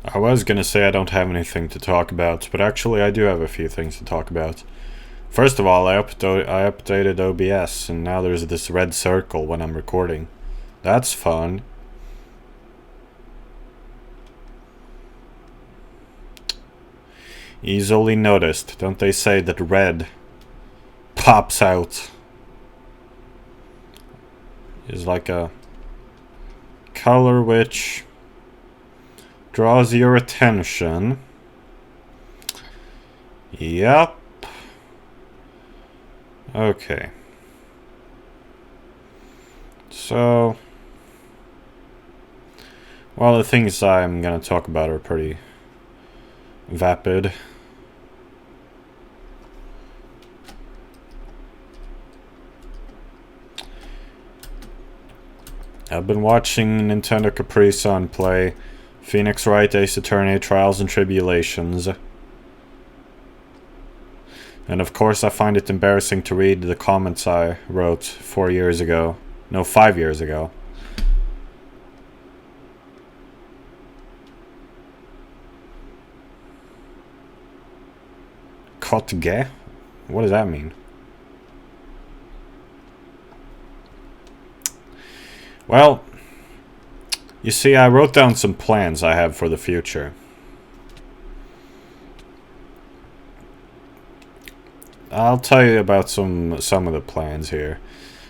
I was gonna say I don't have anything to talk about, but actually I do have a few things to talk about. First of all, I updated OBS, and now there's this red circle when I'm recording. That's fun. Easily noticed. Don't they say that red pops out? Is like a color which draws your attention. Yep. Okay. So, well, the things I'm gonna talk about are pretty vapid. I've been watching Nintendo Capri Sun play Phoenix Wright Ace Attorney Trials and Tribulations. And of course I find it embarrassing to read the comments I wrote 4 years ago. No, 5 years ago. Kotge? What does that mean? Well, you see, I wrote down some plans I have for the future. I'll tell you about some of the plans here.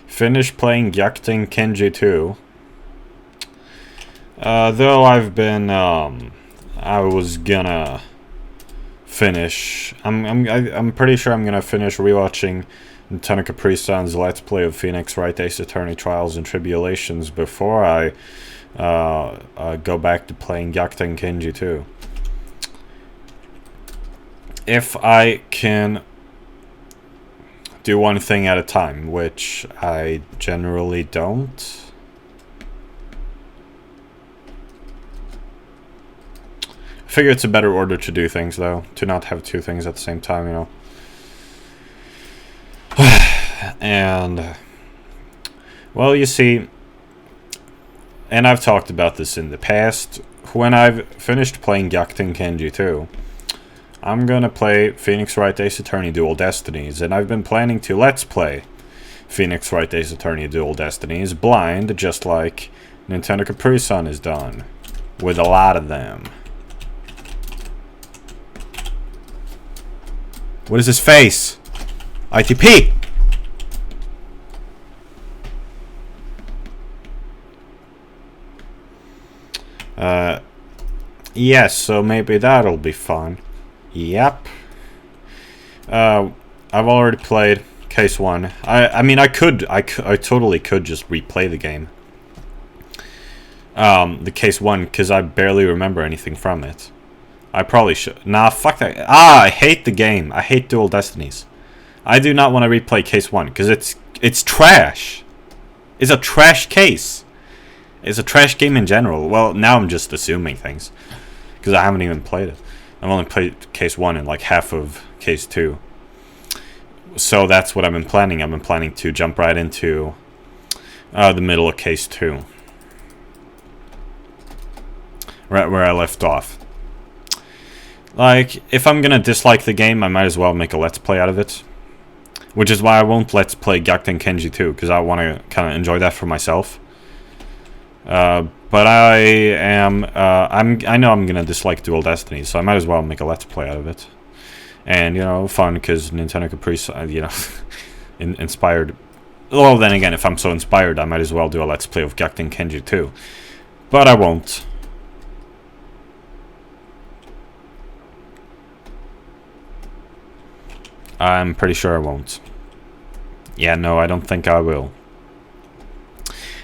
Finish playing Gyakuten Kenji 2. Though I've been, I was gonna finish. I'm pretty sure I'm gonna finish rewatching Nintendo Capri Sun's Let's Play of Phoenix Wright Ace Attorney Trials and Tribulations before I go back to playing Gyakuten Kenji 2. If I can do one thing at a time, which I generally don't. I figure it's a better order to do things, though, to not have two things at the same time, you know. And, well, you see, and I've talked about this in the past, when I've finished playing Gyakuten Kenji 2, I'm gonna play Phoenix Wright Ace Attorney Dual Destinies, and I've been planning to Let's Play Phoenix Wright Ace Attorney Dual Destinies blind, just like Nintendo Capri Sun has done, with a lot of them. What is his face? ITP! Yes, so maybe that'll be fun. Yep. I've already played Case 1. I mean, I totally could just replay the game. The Case 1, because I barely remember anything from it. I probably should. Nah, fuck that. I hate the game. I hate Dual Destinies. I do not want to replay Case 1, because it's trash. It's a trash case. It's a trash game in general. Well, now I'm just assuming things, because I haven't even played it. I've only played Case 1 and like half of Case 2. So that's what I've been planning. I've been planning to jump right into the middle of Case 2. Right where I left off. Like, if I'm gonna dislike the game, I might as well make a Let's Play out of it. Which is why I won't Let's Play Gyakuten Kenji 2, because I want to kind of enjoy that for myself. But I know I'm gonna dislike Dual Destiny, so I might as well make a Let's Play out of it. And, you know, fun, because Nintendo Capri, you know, inspired. Well, then again, if I'm so inspired, I might as well do a Let's Play of Gyakuten Kenji 2. But I won't. I'm pretty sure I won't. Yeah, no, I don't think I will.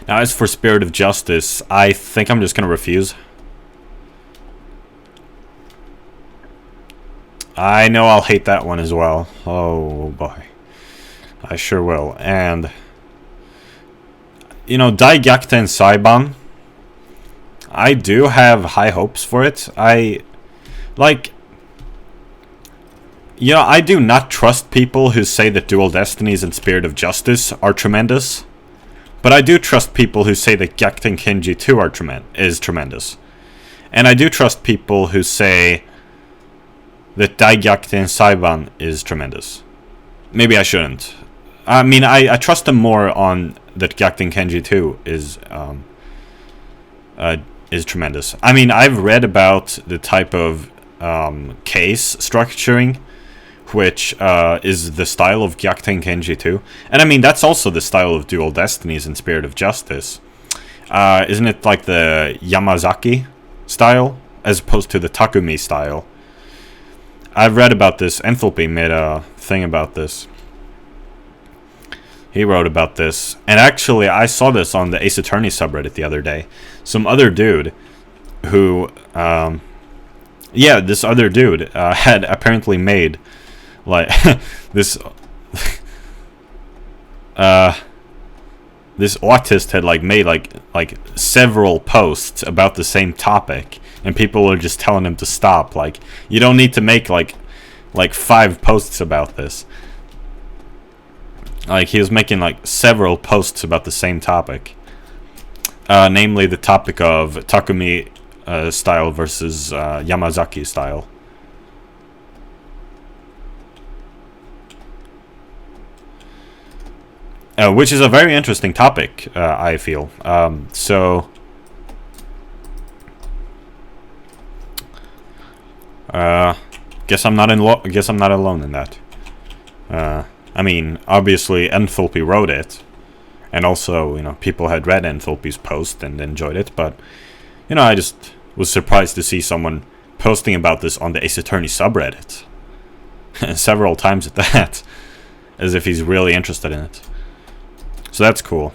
Now, as for Spirit of Justice, I think I'm just going to refuse. I know I'll hate that one as well. Oh, boy. I sure will. And, you know, Dai Gyakuten Saiban, I do have high hopes for it. You know, I do not trust people who say that Dual Destinies and Spirit of Justice are tremendous. But I do trust people who say that Gyakuten Kenji 2 is tremendous. And I do trust people who say that Daigyakuten Saiban is tremendous. Maybe I shouldn't. I mean, I trust them more on that Gyakuten Kenji 2 is tremendous. I mean, I've read about the type of case structuring which is the style of Gyakuten Kenji 2. And I mean, that's also the style of Dual Destinies and Spirit of Justice. Isn't it like the Yamazaki style as opposed to the Takumi style? I've read about this. Enthalpy made a thing about this. He wrote about this. And actually, I saw this on the Ace Attorney subreddit the other day. Some other dude who... this other dude had apparently made... like... this... this autist had made several posts about the same topic, and people are just telling him to stop. Like, you don't need to make like 5 posts about this. Like, he was making several posts about the same topic, namely the topic of Takumi style versus Yamazaki style. Which is a very interesting topic, I feel. Guess I'm not alone in that. I mean, obviously, Enthalpy wrote it, and also, people had read Enthalpy's post and enjoyed it. But, I just was surprised to see someone posting about this on the Ace Attorney subreddit, several times at that, as if he's really interested in it. So that's cool.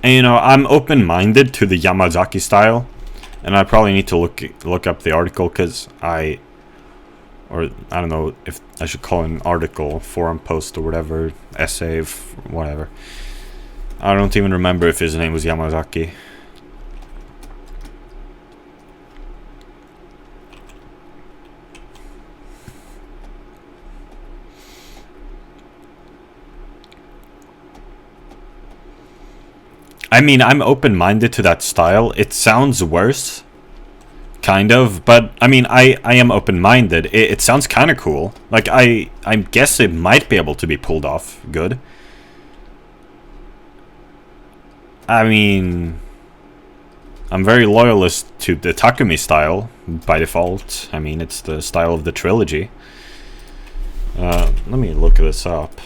And I'm open-minded to the Yamazaki style, and I probably need to look up the article because I don't know if I should call it an article, forum post or whatever, essay, whatever. I don't even remember if his name was Yamazaki. I mean, I'm open-minded to that style. It sounds worse, kind of, but I mean, I am open-minded. It sounds kind of cool. Like, I guess it might be able to be pulled off good. I mean, I'm very loyalist to the Takumi style by default. I mean, it's the style of the trilogy. Let me look this up.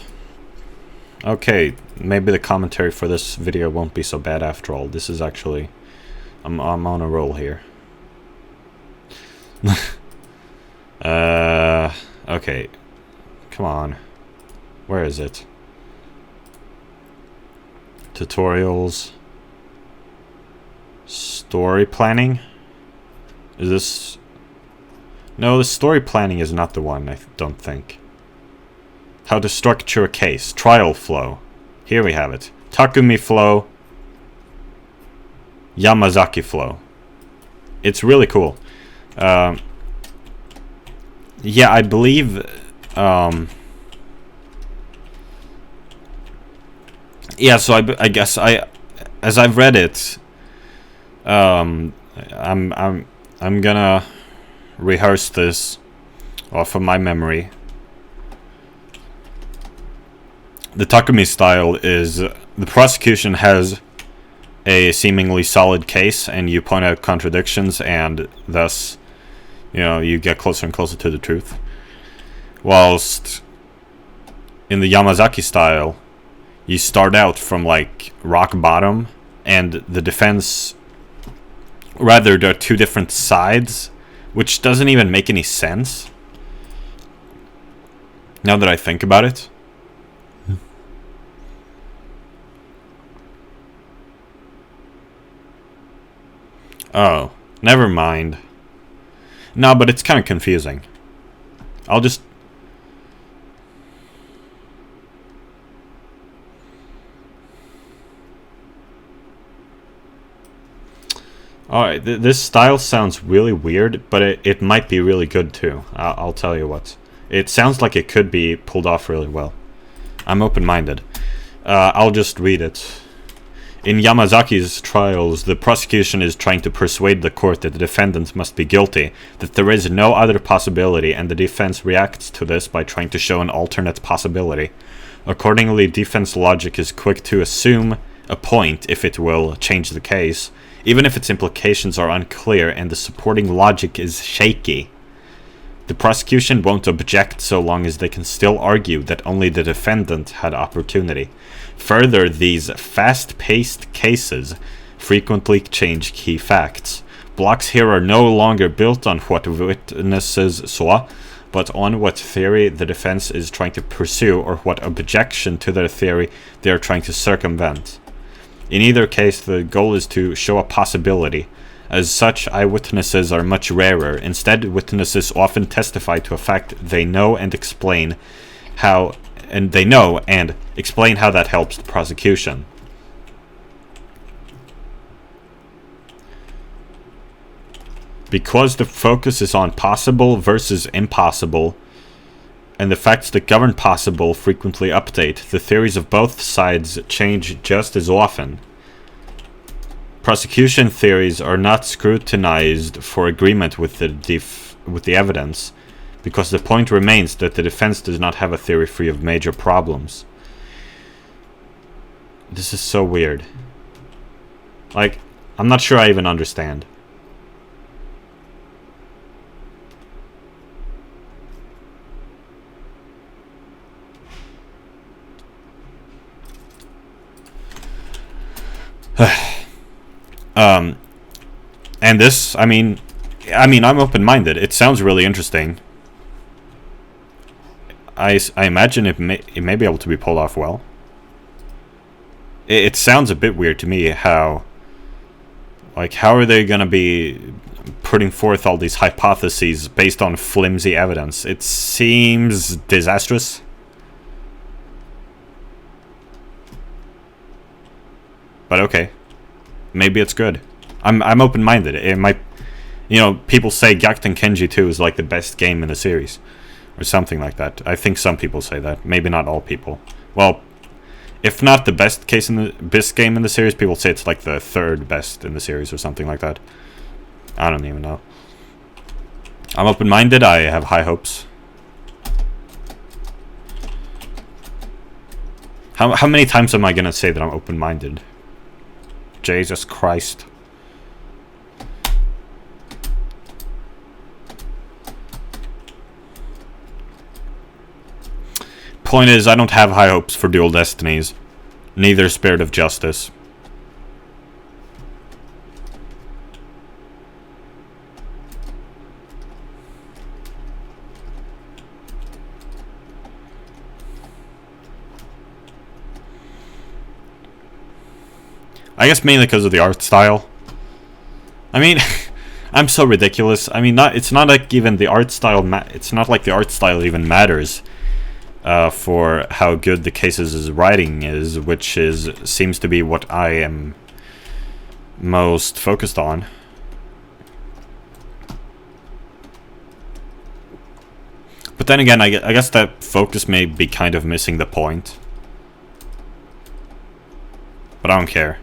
Okay, maybe the commentary for this video won't be so bad after all. This is actually... I'm on a roll here. Okay. Come on. Where is it? Tutorials. Story planning? Is this... No, the story planning is not the one, I don't think. How to structure a case. Trial flow. Here we have it. Takumi flow. Yamazaki flow. It's really cool. Yeah, I believe... yeah, so I guess as I've read it, I'm gonna rehearse this off of my memory. The Takumi style is the prosecution has a seemingly solid case, and you point out contradictions, and thus, you get closer and closer to the truth. Whilst in the Yamazaki style, you start out from rock bottom, and the defense, rather, there are 2 different sides, which doesn't even make any sense, now that I think about it. Oh, never mind. No, but it's kind of confusing. I'll just... Alright, this style sounds really weird, but it might be really good too. I'll tell you what. It sounds like it could be pulled off really well. I'm open-minded. I'll just read it. In Yamazaki's trials, the prosecution is trying to persuade the court that the defendant must be guilty, that there is no other possibility, and the defense reacts to this by trying to show an alternate possibility. Accordingly, defense logic is quick to assume a point if it will change the case, even if its implications are unclear and the supporting logic is shaky. The prosecution won't object so long as they can still argue that only the defendant had opportunity. Further, these fast-paced cases frequently change key facts. Blocks here are no longer built on what witnesses saw, but on what theory the defense is trying to pursue or what objection to their theory they are trying to circumvent. In either case, the goal is to show a possibility. As such, eyewitnesses are much rarer. Instead, witnesses often testify to a fact they know and explain how that helps the prosecution. Because the focus is on possible versus impossible, and the facts that govern possible frequently update, the theories of both sides change just as often. Prosecution theories are not scrutinized for agreement with the evidence, because the point remains that the defense does not have a theory free of major problems. This is so weird. Like, I'm not sure I even understand. And this, I mean, I'm open-minded. It sounds really interesting. I imagine it may be able to be pulled off well. It sounds a bit weird to me how are they gonna be putting forth all these hypotheses based on flimsy evidence? It seems disastrous. But okay. Maybe it's good. I'm open-minded. It might, people say Gyakuten Kenji 2 is like the best game in the series, or something like that. I think some people say that. Maybe not all people. Well, if not the best game in the series, people say it's like the third best in the series or something like that. I don't even know. I'm open-minded. I have high hopes. How many times am I gonna say that I'm open-minded? Jesus Christ. Point is, I don't have high hopes for Dual Destinies. Neither Spirit of Justice. I guess mainly because of the art style. I mean, I'm so ridiculous. I mean, it's not like even the art style. It's not like the art style even matters for how good the case's writing is, which seems to be what I am most focused on. But then again, I guess that focus may be kind of missing the point. But I don't care.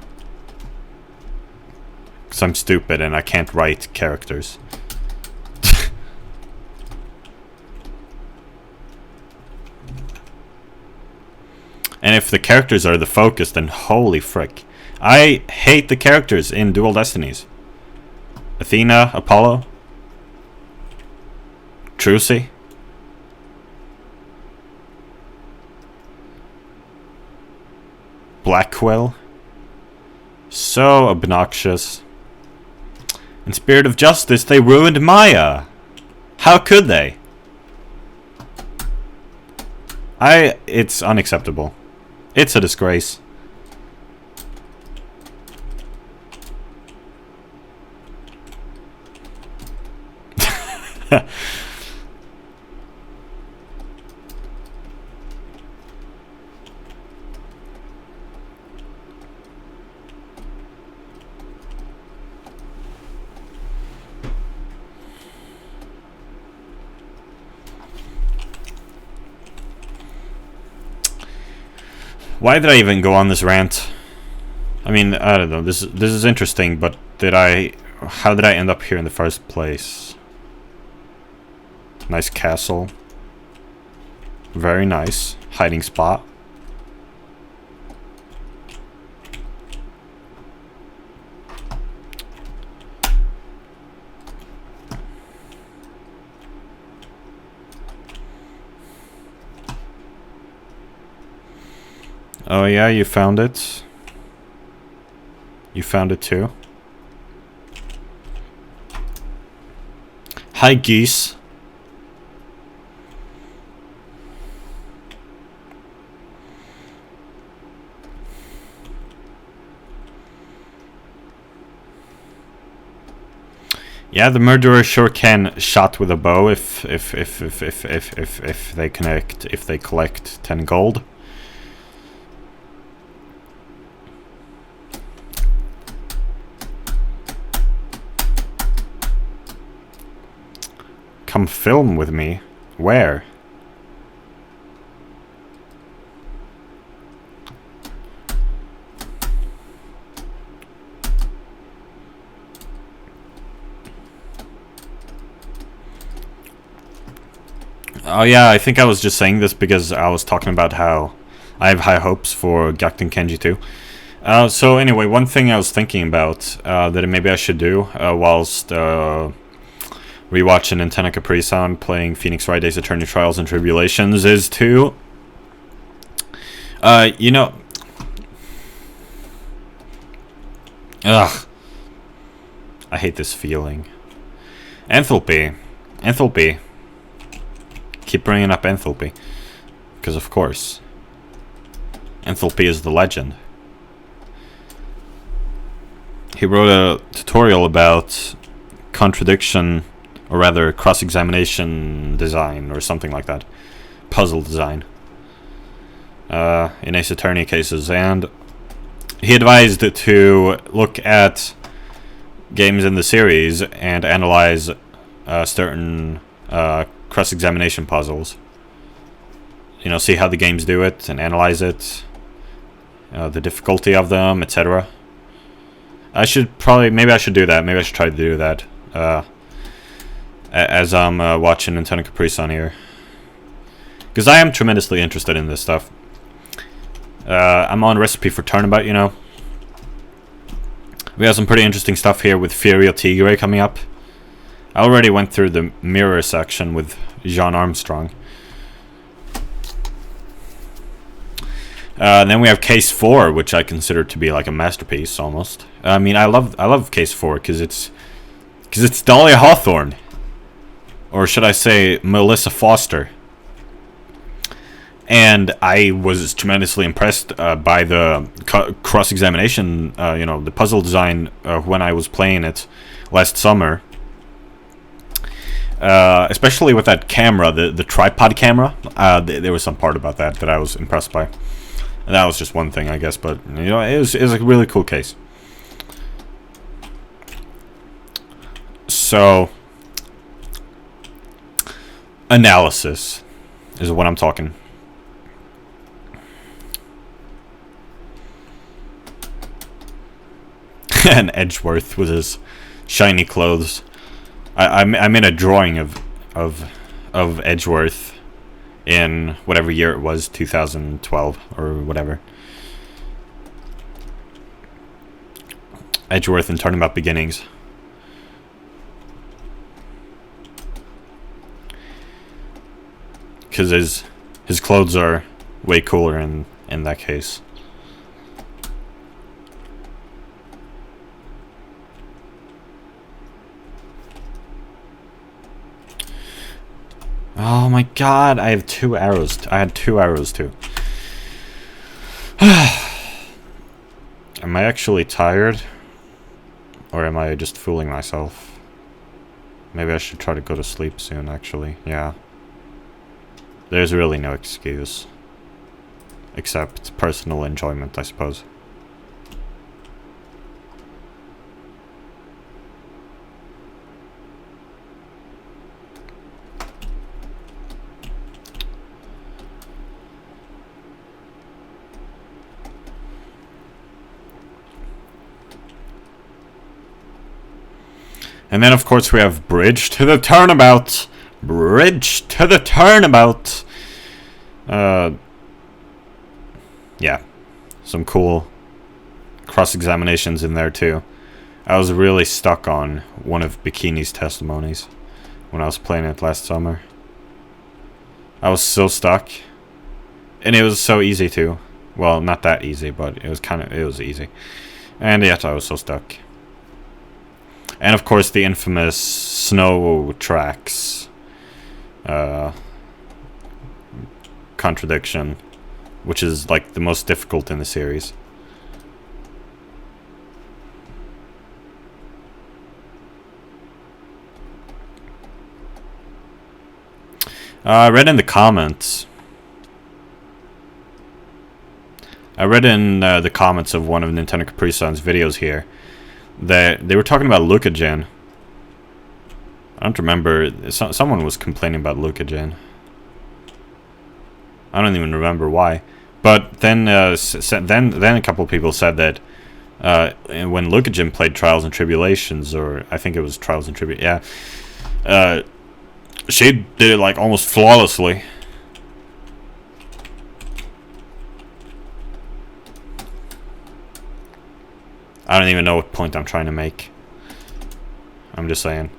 Because I'm stupid and I can't write characters. And if the characters are the focus, then holy frick. I hate the characters in Dual Destinies. Athena, Apollo, Trucy. Blackwell. So obnoxious. In Spirit of Justice, they ruined Maya. How could they? It's unacceptable. It's a disgrace. Why did I even go on this rant? I mean, I don't know. This is interesting, but how did I end up here in the first place? Nice castle. Very nice. Hiding spot. Oh yeah, you found it. You found it too. Hi, geese. Yeah, the murderer sure can shot with a bow if they collect 10 gold. Come film with me. Where? Oh yeah, I think I was just saying this because I was talking about how I have high hopes for Gakuten Kenji 2. So anyway, one thing I was thinking about that maybe I should do whilst rewatching Nintendo Capri-san playing Phoenix Wright Ace Attorney Trials and Tribulations is to, you know, ugh, I hate this feeling. Enthalpy. Keep bringing up enthalpy, because of course, enthalpy is the legend. He wrote a tutorial about contradiction, or rather cross-examination design, or something like that. Puzzle design. In Ace Attorney cases, and he advised to look at games in the series and analyze certain cross-examination puzzles. You know, see how the games do it and analyze it, the difficulty of them, etc. Maybe I should do that. Maybe I should try to do that as I'm watching Nintendo Capri-san here, because I am tremendously interested in this stuff. I'm on Recipe for Turnabout, you know. We have some pretty interesting stuff here with Fury of Tigre coming up. I already went through the mirror section with Jean Armstrong. Then we have Case 4, which I consider to be like a masterpiece almost. I mean, I love Case 4 because it's Dahlia Hawthorne, or should I say Melissa Foster. And I was tremendously impressed by the cross-examination, you know, the puzzle design when I was playing it last summer. Especially with that camera, the tripod camera. There was some part about that I was impressed by. And that was just one thing, I guess, but you know, it was a really cool case. So, analysis is what I'm talking. And Edgeworth with his shiny clothes. I made a drawing of Edgeworth in whatever year it was, 2012 or whatever. Edgeworth in Turnabout Beginnings. Because his clothes are way cooler in that case. Oh my god, I have 2 arrows. I had 2 arrows too. Am I actually tired? Or am I just fooling myself? Maybe I should try to go to sleep soon, actually. Yeah. There's really no excuse. Except personal enjoyment, I suppose. And then, of course, we have Bridge to the Turnabout. Bridge to the Turnabout. Yeah. Some cool cross-examinations in there, too. I was really stuck on one of Bikini's testimonies when I was playing it last summer. I was so stuck. And it was so easy, too. Well, not that easy, but it was easy. And yet I was so stuck. And of course the infamous snow tracks contradiction, which is like the most difficult in the series. I read in the comments. I read in the comments of one of Nintendo Capri Sun's videos here that they were talking about Lucagen. I don't remember. Someone was complaining about Lucagen. I don't even remember why. But then, then a couple of people said that when Lucagen played Trials and Tribulations, or I think it was Trials and Tribulations, yeah, she did it like almost flawlessly. I don't even know what point I'm trying to make. I'm just saying.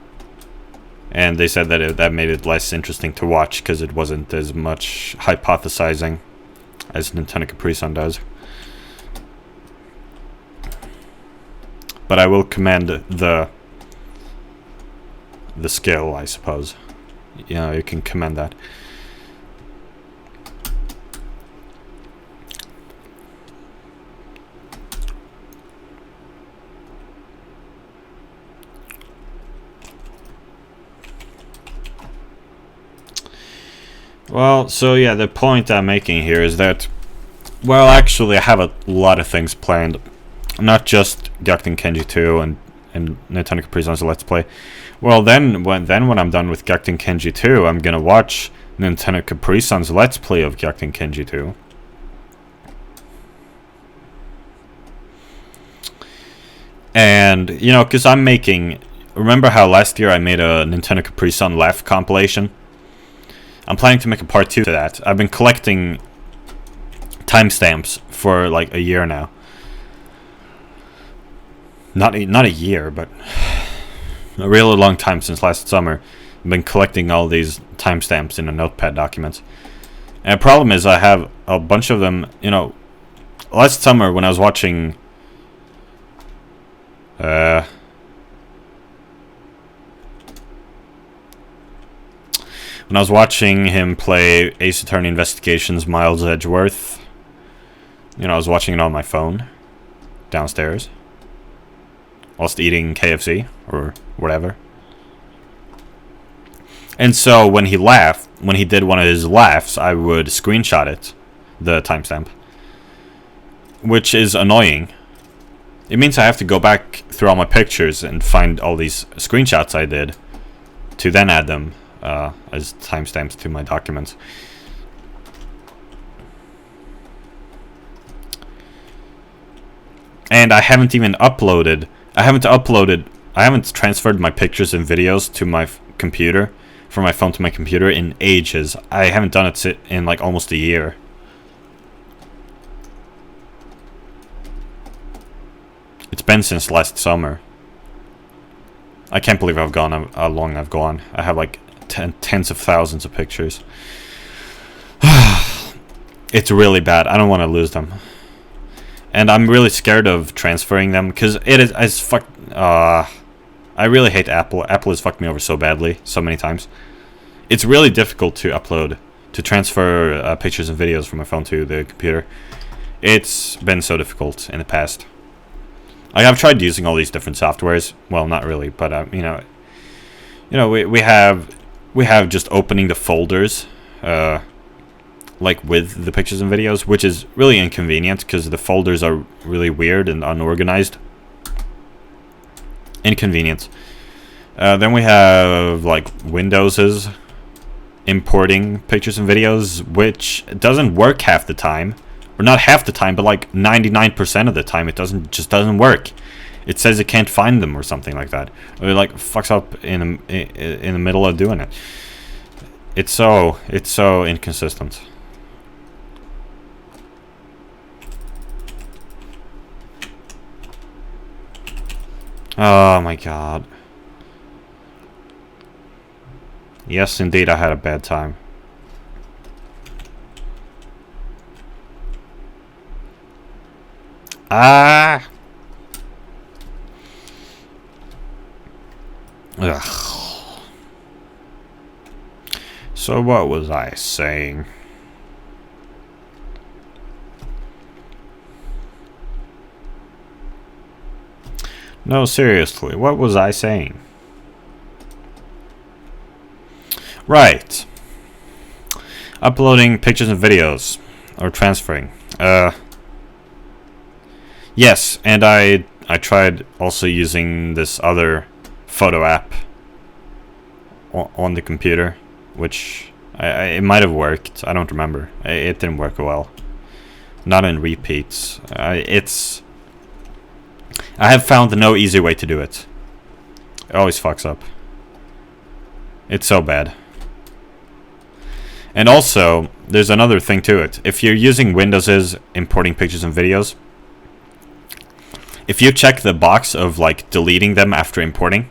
And they said that that made it less interesting to watch because it wasn't as much hypothesizing as Nintendo Capri Sun does. But I will commend the skill, I suppose. You know, you can commend that. Well, so yeah, the point I'm making here is that, well, actually I have a lot of things planned. Not just Gyakuten Kenji 2 and Nintendo Capri Sun's Let's Play. Well, then when I'm done with Gyakuten Kenji 2, I'm gonna watch Nintendo Capri Sun's Let's Play of Gyakuten Kenji 2. And, you know, because I'm making... Remember how last year I made a Nintendo Capri Sun Laugh compilation? I'm planning to make a part 2 to that. I've been collecting timestamps for like a year now. Not a year, but a really long time since last summer. I've been collecting all these timestamps in a notepad document. And the problem is I have a bunch of them, you know, last summer when I was watching when I was watching him play Ace Attorney Investigations Miles Edgeworth, you know, I was watching it on my phone downstairs whilst eating KFC or whatever. And so when he did one of his laughs, I would screenshot it, the timestamp, which is annoying. It means I have to go back through all my pictures and find all these screenshots I did to then add them as timestamps to my documents. And I haven't transferred my pictures and videos to my computer, from my phone to my computer, in ages. I haven't done it in like almost a year. It's been since last summer. I can't believe how long I've gone. I have like tens of thousands of pictures. It's really bad. I don't want to lose them. And I'm really scared of transferring them because it is as fuck. I really hate Apple. Apple has fucked me over so badly, so many times. It's really difficult to transfer pictures and videos from my phone to the computer. It's been so difficult in the past. I've tried using all these different softwares. Well, not really, but we have just opening the folders, like with the pictures and videos, which is really inconvenient because the folders are really weird and unorganized. Inconvenient. Then we have like Windows's importing pictures and videos, which doesn't work half the time. Or not half the time, but like 99% of the time it just doesn't work. it says it can't find them or something like that. Or it like fucks up in the middle of doing it. It's so inconsistent. Oh my god. Yes, indeed, I had a bad time. Ah! Ugh. So what was I saying? No, seriously, what was I saying? Right. Uploading pictures and videos. Or transferring. Yes, and I tried also using this other photo app on the computer, which it might have worked. I don't remember. It didn't work well. Not in repeats. I have found no easy way to do it. It always fucks up. It's so bad. And also, there's another thing to it. If you're using Windows's importing pictures and videos, if you check the box of like deleting them after importing,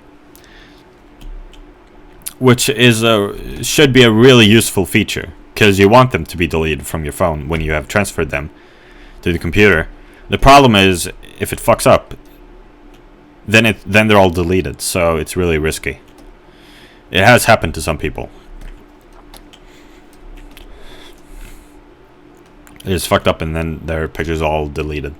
which is should be a really useful feature, because you want them to be deleted from your phone when you have transferred them to the computer. The problem is, if it fucks up, then they're all deleted, so it's really risky. It has happened to some people. It's fucked up and then their pictures all deleted.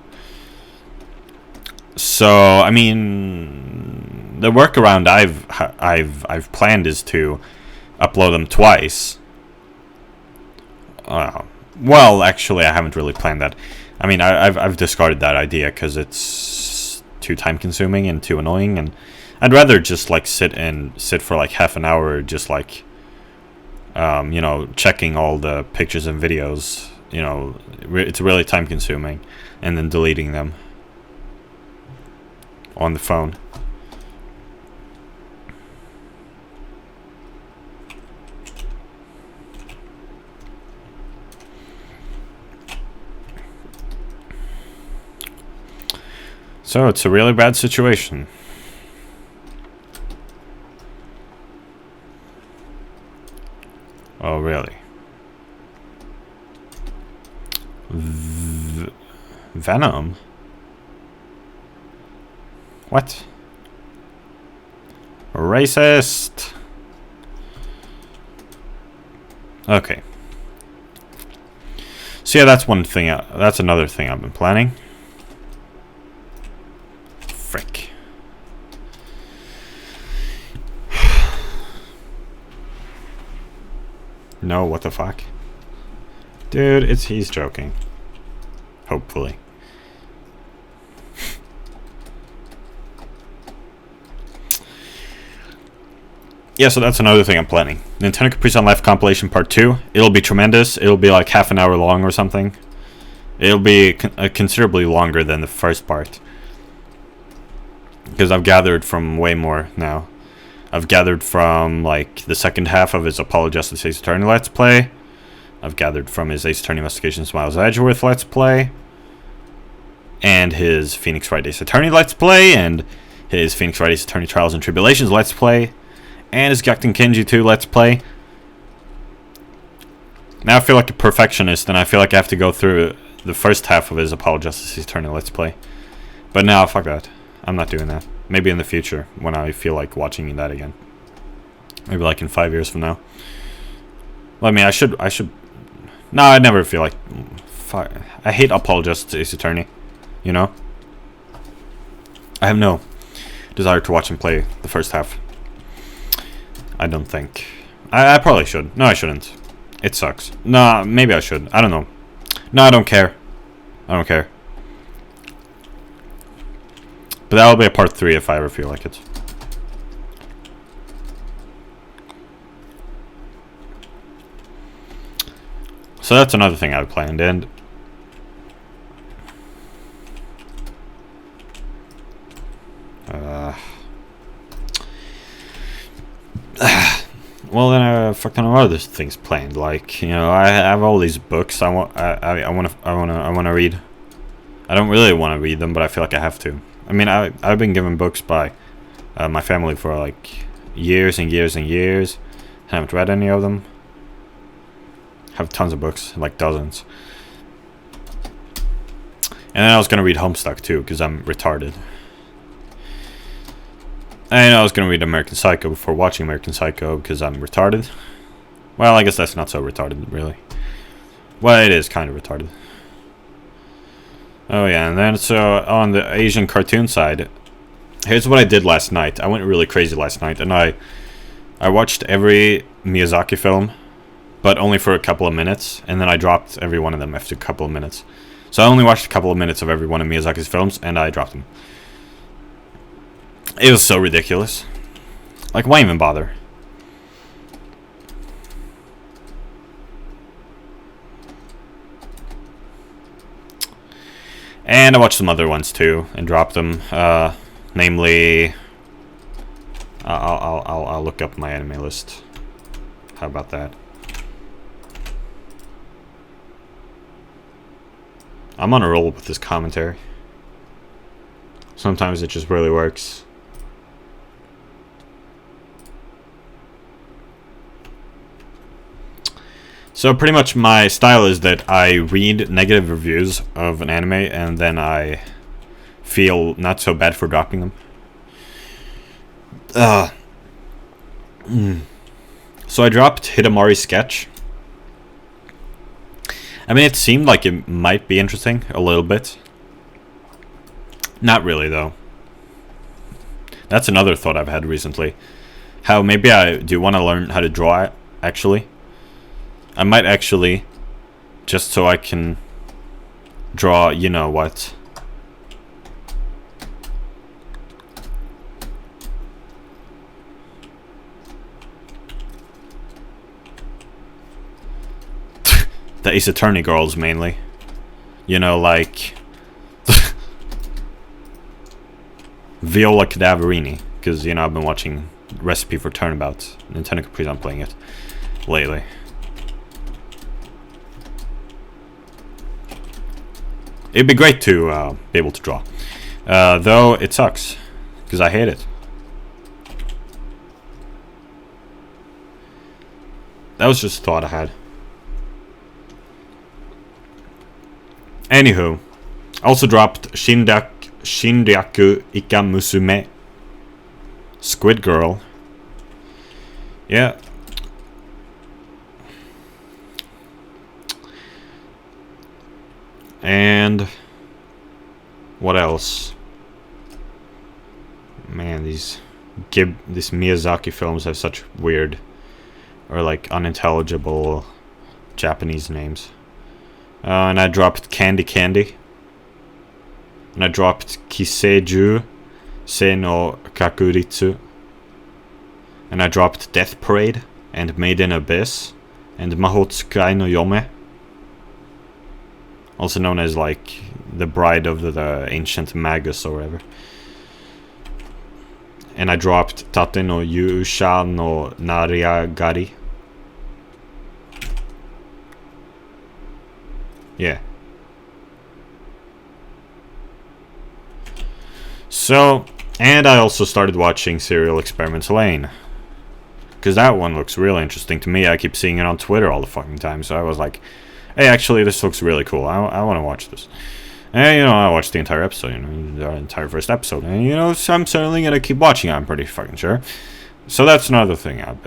So I mean, the workaround I've planned is to upload them twice. Well, actually, I haven't really planned that. I mean, I've discarded that idea because it's too time consuming and too annoying, and I'd rather just like sit for like half an hour, just like you know, checking all the pictures and videos. You know, it's really time consuming, and then deleting them on the phone. So it's a really bad situation. Oh, really? Venom? What? Racist! Okay. So yeah, that's one thing. That's another thing I've been planning. Frick. No, what the fuck? Dude, he's joking. Hopefully. Yeah, so that's another thing I'm planning. Nintendo Caprice on Life compilation part 2. It'll be tremendous. It'll be like half an hour long or something. It'll be considerably longer than the first part, because I've gathered from way more now. I've gathered from like the second half of his Apollo Justice Ace Attorney Let's Play. I've gathered from his Ace Attorney Investigations Miles Edgeworth Let's Play, and his Phoenix Wright Ace Attorney Let's Play, and his Phoenix Wright Ace Attorney Trials and Tribulations Let's Play, and his Gyakuten Kenji 2 Let's Play. Now I feel like a perfectionist, and I feel like I have to go through the first half of his Apollo Justice Ace Attorney Let's Play. But no, fuck that. I'm not doing that. Maybe in the future, when I feel like watching that again. Maybe like in 5 years from now. Well, I mean, I should... No, I never feel like... Fuck. I hate Apollo Justice Ace Attorney. You know? I have no desire to watch him play the first half. I don't think. I probably should. No, I shouldn't. It sucks. No, maybe I should. I don't know. No, I don't care. I don't care. But that'll be a part 3 if I ever feel like it. So that's another thing I've planned, and Well, then I have a fuck ton of other things planned. Like, you know, I have all these books I want to read. I don't really want to read them, but I feel like I have to. I mean, I've been given books by my family for like years and years and years. I haven't read any of them. Have tons of books, like dozens. And then I was gonna read Homestuck too, because I'm retarded. And I was gonna read American Psycho before watching American Psycho because I'm retarded. Well, I guess that's not so retarded, really. Well, it is kind of retarded. Oh yeah, and then so on the Asian cartoon side, here's what I did last night. I went really crazy last night, and I watched every Miyazaki film, but only for a couple of minutes, and then I dropped every one of them after a couple of minutes. So I only watched a couple of minutes of every one of Miyazaki's films, and I dropped them. It was so ridiculous. Like, why even bother? And I watched some other ones too, and dropped them. Namely, I'll look up my anime list. How about that? I'm on a roll with this commentary. Sometimes it just really works. So pretty much my style is that I read negative reviews of an anime and then I feel not so bad for dropping them. So I dropped Hidamari's Sketch. I mean, it seemed like it might be interesting a little bit. Not really, though. That's another thought I've had recently. How maybe I do want to learn how to draw it, actually. I might actually, just so I can draw, you know what. The Ace Attorney girls, mainly. You know, like Viola Cadaverini. Because, you know, I've been watching Recipe for Turnabout. Nintendo Capri's, I'm playing it lately. It'd be great to be able to draw. Though it sucks. Because I hate it. That was just a thought I had. Anywho. I also dropped Shinryaku Ika Musume. Squid Girl. Yeah. And what else? Man, these Miyazaki films have such weird or like unintelligible Japanese names. And I dropped Candy Candy. And I dropped Kiseiju Se no Kakuritsu. And I dropped Death Parade and Made in Abyss and Mahotsukai no Yome. Also known as like the bride of the ancient magus or whatever. And I dropped Tate no Yusha no Nariagari. Yeah. So, and I also started watching Serial Experiments Lane. Because that one looks really interesting to me. I keep seeing it on Twitter all the fucking time. So I was like, hey, actually, this looks really cool. I want to watch this. And, you know, I watched the entire episode, you know, the entire first episode. And, you know, so I'm certainly going to keep watching it, I'm pretty fucking sure. So that's another thing I've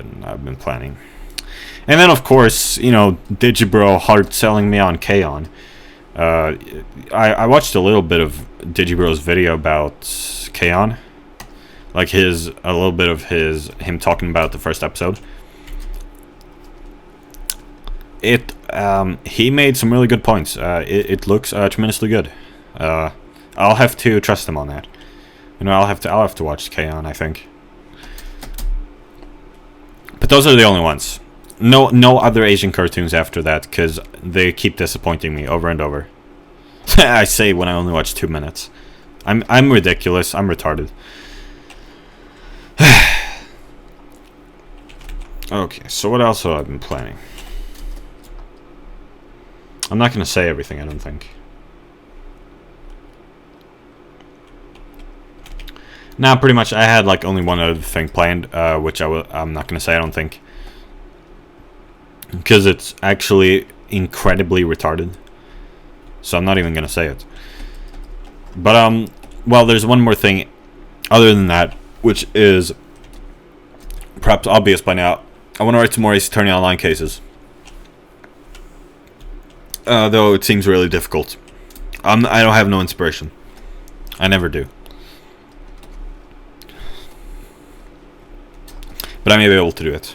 been planning. And then, of course, you know, Digibro hard selling me on K-On! I watched a little bit of Digibro's video about K-On! Like a little bit of him talking about the first episode. He made some really good points. It looks tremendously good. I'll have to trust him on that. You know, I'll have to watch K-On!, I think. But those are the only ones. No other Asian cartoons after that, because they keep disappointing me over and over. I say when I only watch 2 minutes. I'm ridiculous. I'm retarded. Okay, so what else have I been planning? I'm not gonna say everything, I don't think. Nah, pretty much. I had like only one other thing planned, which I'm not gonna say. I don't think, because it's actually incredibly retarded. So I'm not even gonna say it. But well, there's one more thing, other than that, which is perhaps obvious by now. I want to write some more Ace Attorney Online cases. Though it seems really difficult. I don't have no inspiration. I never do. But I may be able to do it.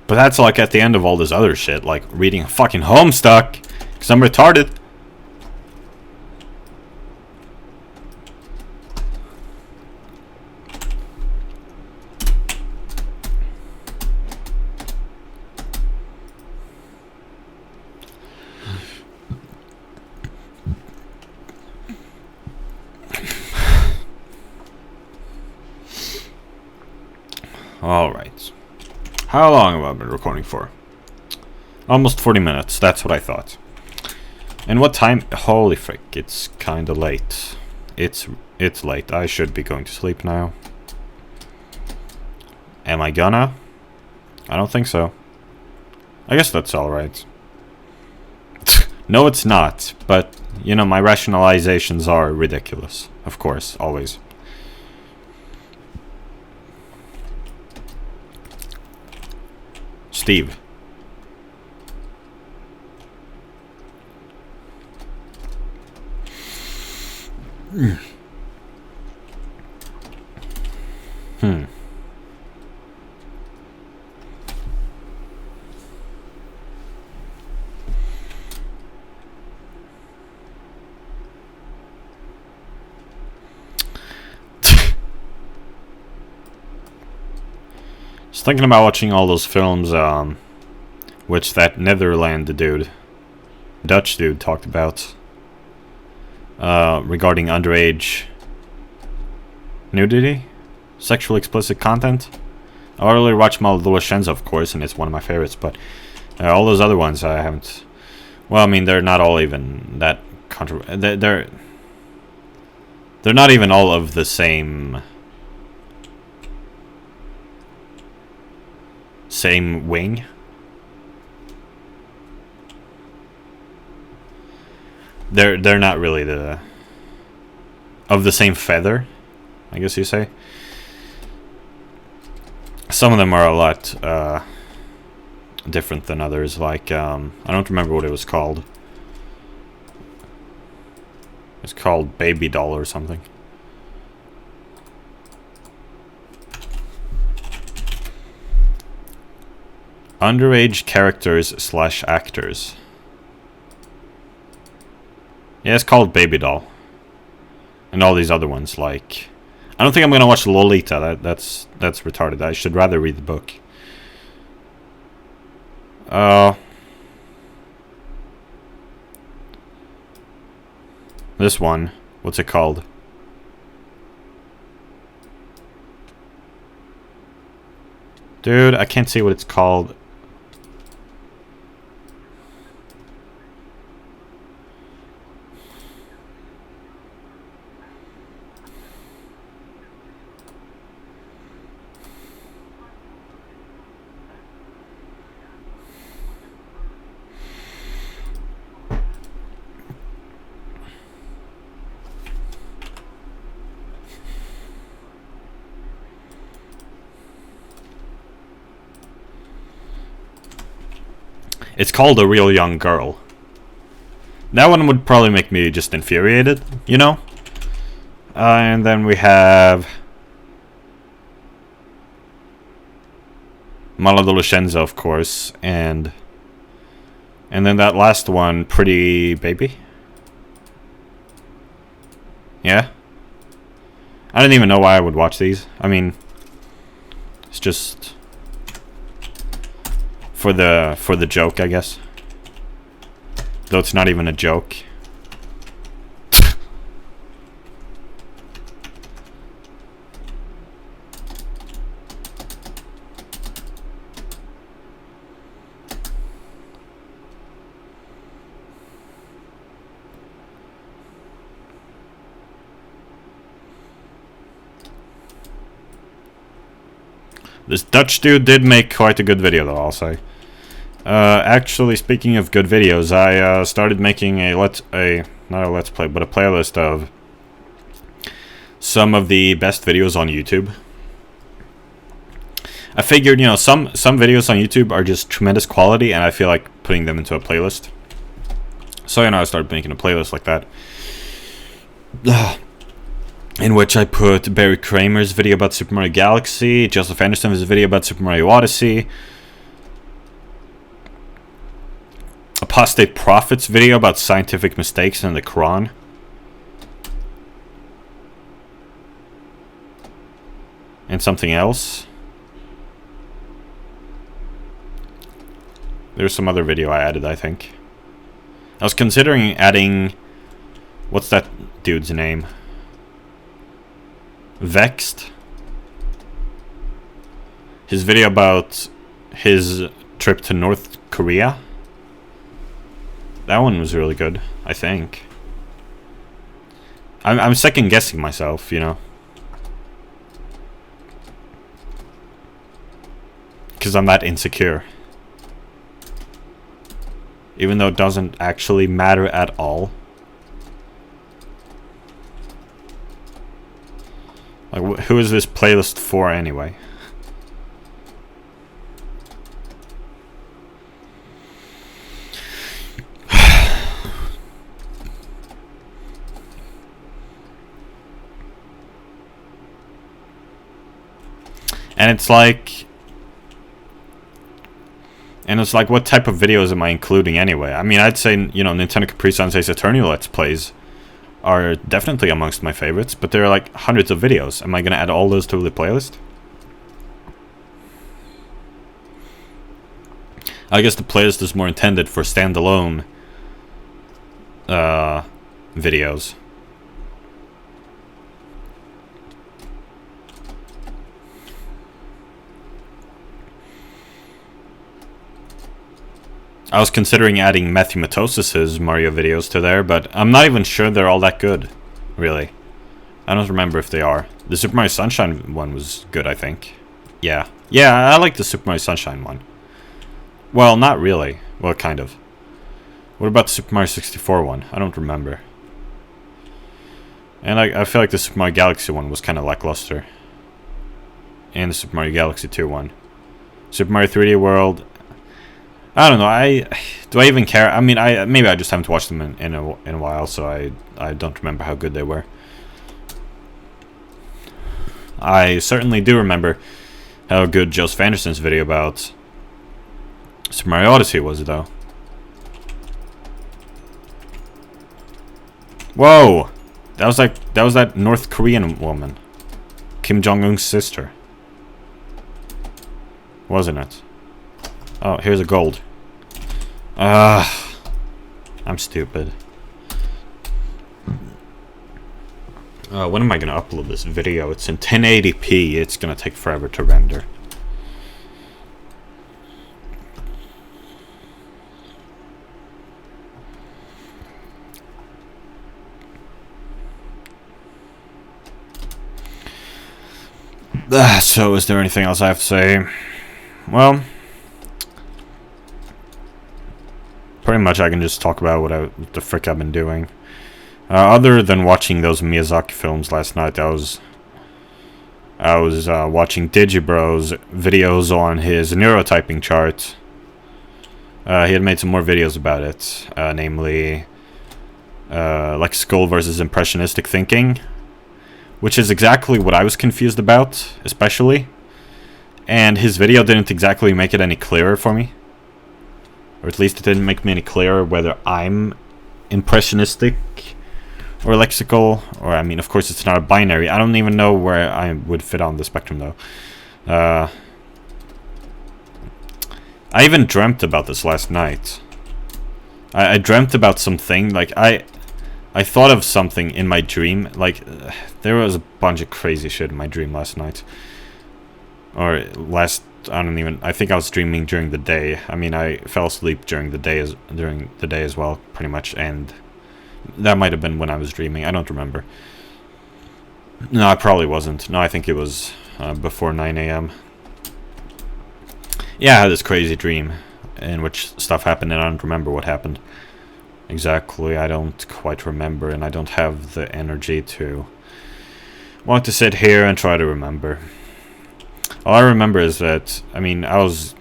But that's like at the end of all this other shit, like reading a fucking Homestuck, because I'm retarded. Alright. How long have I been recording for? Almost 40 minutes, that's what I thought. And what time? Holy frick, it's kinda late. It's late. I should be going to sleep now. Am I gonna? I don't think so. I guess that's alright. No, it's not, but, you know, my rationalizations are ridiculous. Of course, always. Steve. Just thinking about watching all those films, which that Netherland dude, Dutch dude, talked about, regarding underage nudity, sexually explicit content. I already watched Maloloshenza, of course, and it's one of my favorites, but all those other ones I haven't. Well, I mean, they're not all even that they're not even all of the same wing. They're not really of the same feather, I guess you say. Some of them are a lot different than others. Like I don't remember what it was called. It's called Baby Doll or something. Underage characters / actors. Yeah, it's called Baby Doll. And all these other ones, like, I don't think I'm gonna watch Lolita. That's retarded. I should rather read the book. This one. What's it called? Dude, I can't see what it's called. It's called A Real Young Girl. That one would probably make me just infuriated, you know? And then we have Maladolescenza, of course, and then that last one, Pretty Baby. Yeah? I don't even know why I would watch these. I mean, it's just for the joke, I guess. Though it's not even a joke. This Dutch dude did make quite a good video, though, I'll say. Actually, speaking of good videos, I started making not a let's play, but a playlist of some of the best videos on YouTube. I figured, you know, some videos on YouTube are just tremendous quality, and I feel like putting them into a playlist. So, you know, I started making a playlist like that. In which I put Barry Kramer's video about Super Mario Galaxy, Joseph Anderson's video about Super Mario Odyssey, Apostate Prophet's video about scientific mistakes in the Quran, and something else. There's some other video I added, I think. I was considering adding... What's that dude's name? Vexed. His video about his trip to North Korea. That one was really good, I think. I'm second guessing myself, you know. Because I'm that insecure. Even though it doesn't actually matter at all. Like, who is this playlist for anyway? And it's like... what type of videos am I including anyway? I mean, I'd say, you know, Nintendo Capri Sun's Ace Attorney Let's Plays are definitely amongst my favorites, but there are like hundreds of videos. Am I going to add all those to the playlist? I guess the playlist is more intended for standalone videos. I was considering adding Matthew Matosis's Mario videos to there, but I'm not even sure they're all that good, really. I don't remember if they are. The Super Mario Sunshine one was good, I think. Yeah. Yeah, I like the Super Mario Sunshine one. Well, not really. Well, kind of. What about the Super Mario 64 one? I don't remember. And I feel like the Super Mario Galaxy one was kind of lackluster. And the Super Mario Galaxy 2 one. Super Mario 3D World... I don't know. Do I even care? I mean, maybe I just haven't watched them in a while, so I don't remember how good they were. I certainly do remember how good Joseph Anderson's video about Super Mario Odyssey was, though. Whoa, that was that North Korean woman, Kim Jong-un's sister, wasn't it? Oh, here's a gold. I'm stupid. When am I going to upload this video? It's in 1080p. It's going to take forever to render. So, is there anything else I have to say? Well... pretty much I can just talk about what the frick I've been doing. Other than watching those Miyazaki films last night, I was watching Digibro's videos on his neurotyping chart. He had made some more videos about it, namely lexical versus impressionistic thinking, which is exactly what I was confused about, especially. And his video didn't exactly make it any clearer for me. Or at least it didn't make me any clearer whether I'm impressionistic or lexical, or I mean, of course, it's not a binary. I don't even know where I would fit on the spectrum, though. I even dreamt about this last night. I dreamt about something, like, I thought of something in my dream, like, there was a bunch of crazy shit in my dream last night. Or I think I was dreaming during the day. I mean, I fell asleep during the day as well, pretty much, and that might have been when I was dreaming. I don't remember. No, I probably wasn't. No, I think it was before 9 a.m. Yeah, I had this crazy dream in which stuff happened, and I don't remember what happened. Exactly, I don't quite remember, and I don't have the energy to want to sit here and try to remember. All I remember is that, I mean, I was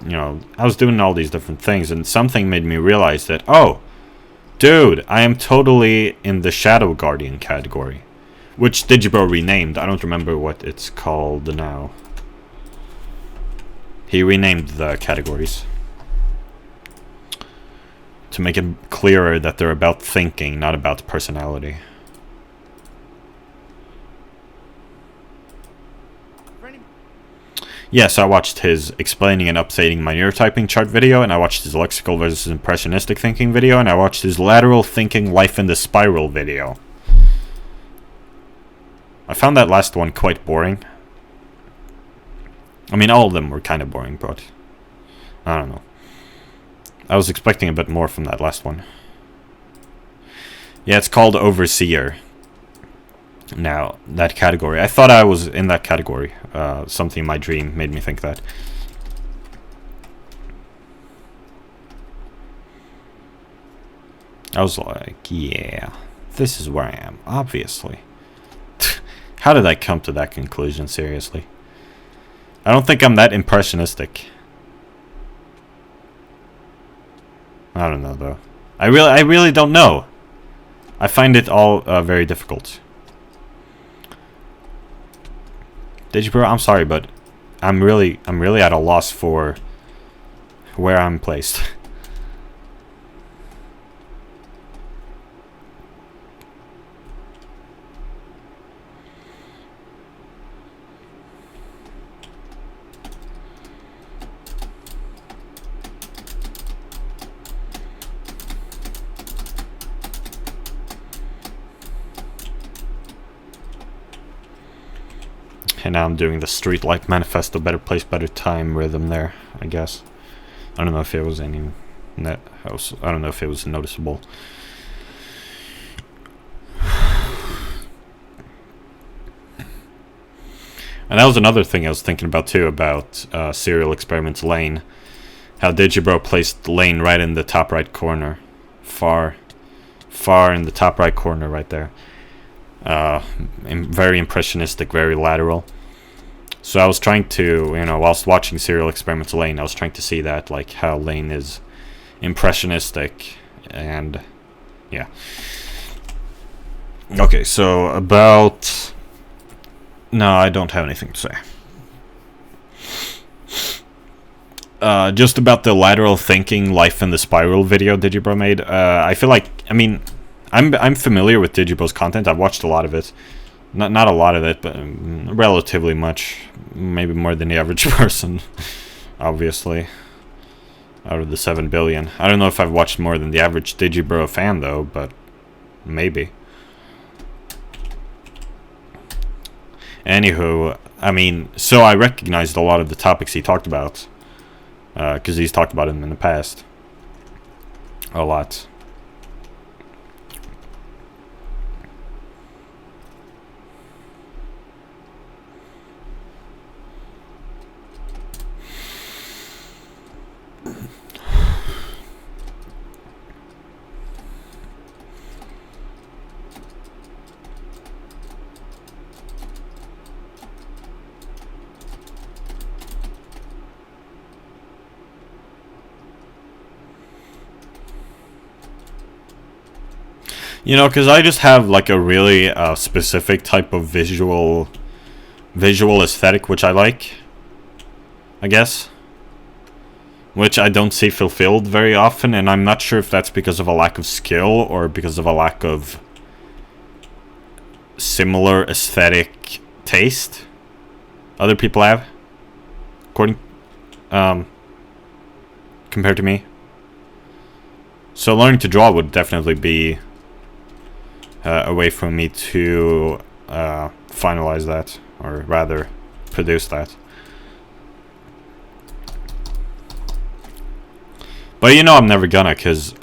doing all these different things, and something made me realize that, oh, dude, I am totally in the Shadow Guardian category, which Digibro renamed. I don't remember what it's called now. He renamed the categories to make it clearer that they're about thinking, not about personality. Yes, I watched his explaining and updating my neurotyping chart video, and I watched his lexical versus impressionistic thinking video, and I watched his lateral thinking life in the spiral video. I found that last one quite boring. I mean, all of them were kind of boring, but I don't know. I was expecting a bit more from that last one. Yeah, it's called Overseer. Now, that category. I thought I was in that category. Something in my dream made me think that. I was like, yeah, this is where I am, obviously. How did I come to that conclusion, seriously? I don't think I'm that impressionistic. I don't know, though. I really don't know. I find it all very difficult. Digibro, I'm sorry, but I'm really at a loss for where I'm placed. And now I'm doing the Street Life Manifesto, Better Place, Better Time rhythm there, I guess. I don't know if it was I don't know if it was noticeable. And that was another thing I was thinking about too, about Serial Experiments Lane. How Digibro placed Lane right in the top right corner. Far in the top right corner right there. Very impressionistic, very lateral. So I was trying to, whilst watching Serial Experiments Lane, I was trying to see that, like, how Lane is impressionistic, and, yeah. Okay, so about... No, I don't have anything to say. Just about the lateral thinking life in the spiral video Digibro made, I feel like, I mean... I'm familiar with Digibro's content. I've watched a lot of it. Not a lot of it, but relatively much. Maybe more than the average person, obviously. Out of the 7 billion. I don't know if I've watched more than the average Digibro fan, though, but maybe. Anywho, I mean, so I recognized a lot of the topics he talked about. Because he's talked about them in the past. A lot. Because I just have, like, a really specific type of visual aesthetic, which I like, I guess. Which I don't see fulfilled very often, and I'm not sure if that's because of a lack of skill, or because of a lack of similar aesthetic taste other people have, according compared to me. So learning to draw would definitely be a way for me to finalize that, or rather produce that. But you know I'm never gonna, because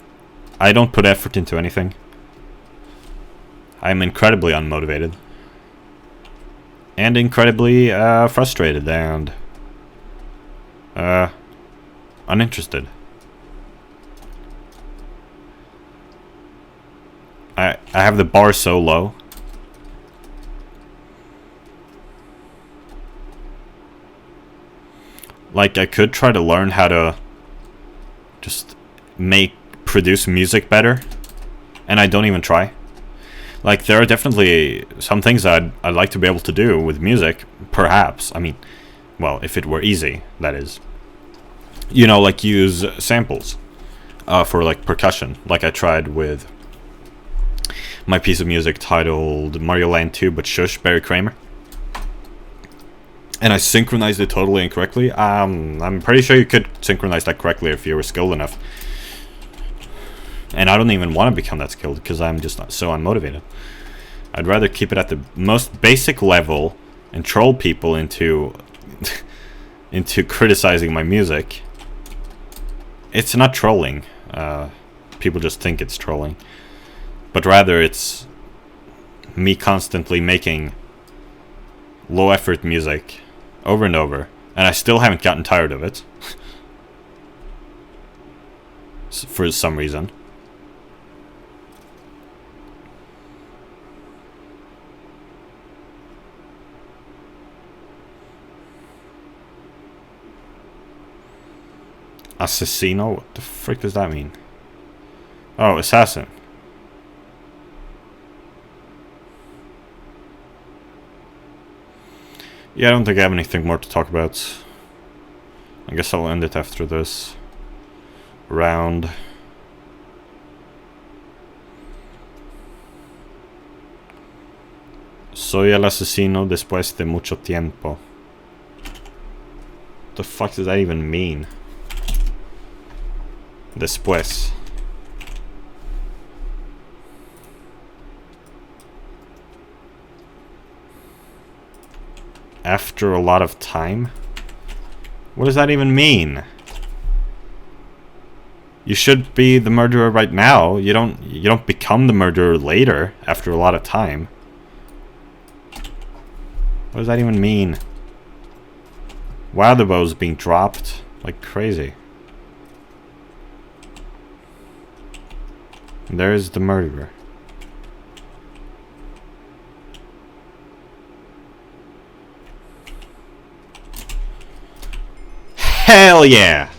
I don't put effort into anything. I'm incredibly unmotivated. And incredibly frustrated and uninterested. I have the bar so low. Like, I could try to learn how to just produce music better, and I don't even try. Like, there are definitely some things I'd like to be able to do with music, perhaps. I mean, well, if it were easy, that is. You know, like use samples for like percussion, like I tried with my piece of music titled Mario Land 2 but Shush, Barry Kramer. And I synchronized it totally incorrectly. I'm pretty sure you could synchronize that correctly if you were skilled enough. And I don't even want to become that skilled because I'm just so unmotivated. I'd rather keep it at the most basic level and troll people into into criticizing my music. It's not trolling. People just think it's trolling. But rather it's me constantly making low effort music over and over, and I still haven't gotten tired of it for some reason. Assassino? What the frick does that mean? Oh, assassin. Yeah, I don't think I have anything more to talk about. I guess I'll end it after this round. Soy el asesino después de mucho tiempo. What the fuck does that even mean? Después. After a lot of time? What does that even mean? You should be the murderer right now. You don't become the murderer later after a lot of time. What does that even mean? Wow, the bow's being dropped like crazy. There's the murderer. Hell yeah!